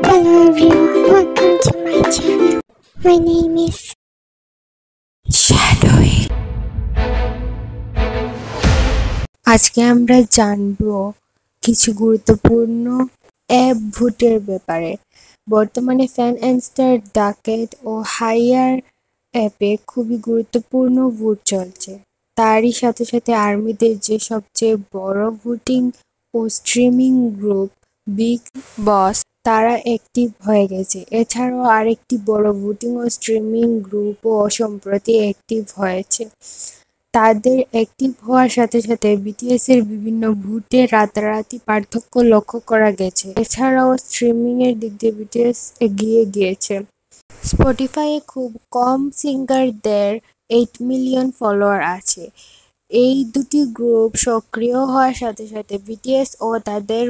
Hello everyone, welcome to my channel. My name is Shadowing. আজকে আমরা জানবো কিছু গুরুত্বপূর্ণ অ্যাপ ভোটের ব্যাপারে। বর্তমানে ফ্যানস্টার, ডাকেট ও হায়ার অ্যাপে খুবই গুরুত্বপূর্ণ ভোট চলছে। তারই সাথে সাথে আর্মিদের যে সবচেয়ে বড় ভোটিং ও স্ট্রিমিং গ্রুপ বিগ বস তারা অ্যাক্টিভ হয়ে গেছে। এছাড়াও আরেকটি বড় ভোটিং ও স্ট্রিমিং গ্রুপও সম্প্রতি অ্যাক্টিভ হয়েছে। তাদের অ্যাক্টিভ হওয়ার সাথে সাথে বিটিএস এর বিভিন্ন ভোটে রাতারাতি পার্থক্য লক্ষ্য করা গেছে। এছাড়াও স্ট্রিমিং এর দিক দিয়ে বিটিএস এগিয়ে গিয়েছে। স্পটিফাইয়ে খুব কম সিঙ্গারদের 8 মিলিয়ন ফলোয়ার আছে। এই দুটি গ্রুপ সক্রিয় হওয়ার সাথে সাথে বিটিএস ও তাদের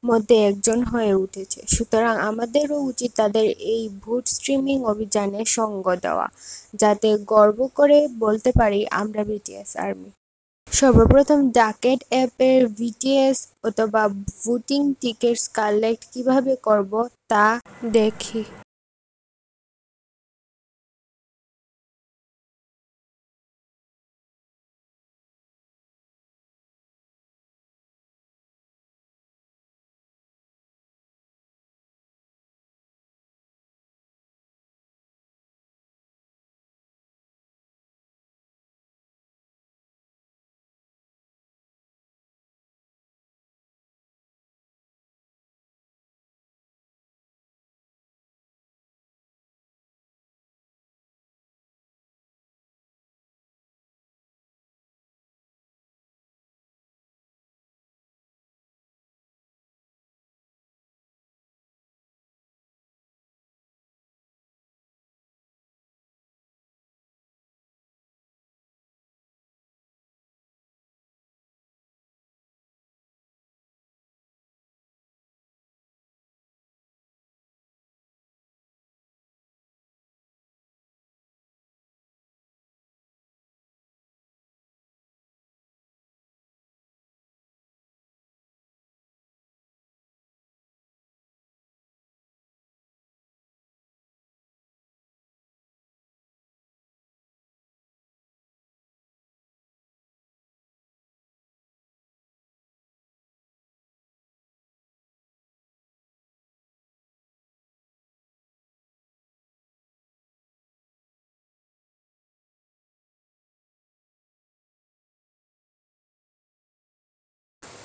মধ্যে একজন হয়ে উঠেছে। সুতরাং আমাদেরও উচিত তাদের এই ভোট স্ট্রিমিং অভিযানে সঙ্গ দেওয়া, যাতে গর্ব করে বলতে পারি আমরা বিটিএস আর্মি। সর্বপ্রথম ডাকেট অ্যাপের বিটিএস অথবা ভোটিং টিকিটস কালেক্ট কিভাবে করব তা দেখি।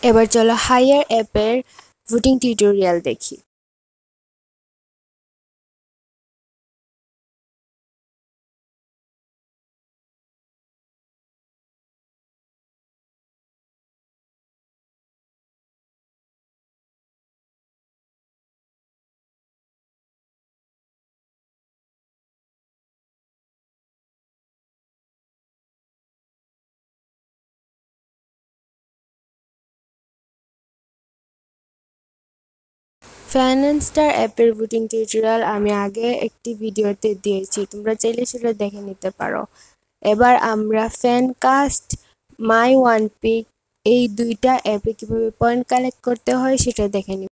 এবার চলো হায়ার অ্যাপের ভোটিং টিউটোরিয়াল দেখি। ফ্যানস্টার অ্যাপের ভোটিং টিউটোরিয়াল আমি আগে একটি ভিডিওতে দিয়েছি, তোমরা চাইলে সেটা দেখে নিতে পারো। এবার আমরা ফ্যানকাস্ট, মাই ওয়ান পিক এই দুইটা অ্যাপে কিভাবে পয়েন্ট কালেক্ট করতে হয় সেটা দেখে নিব।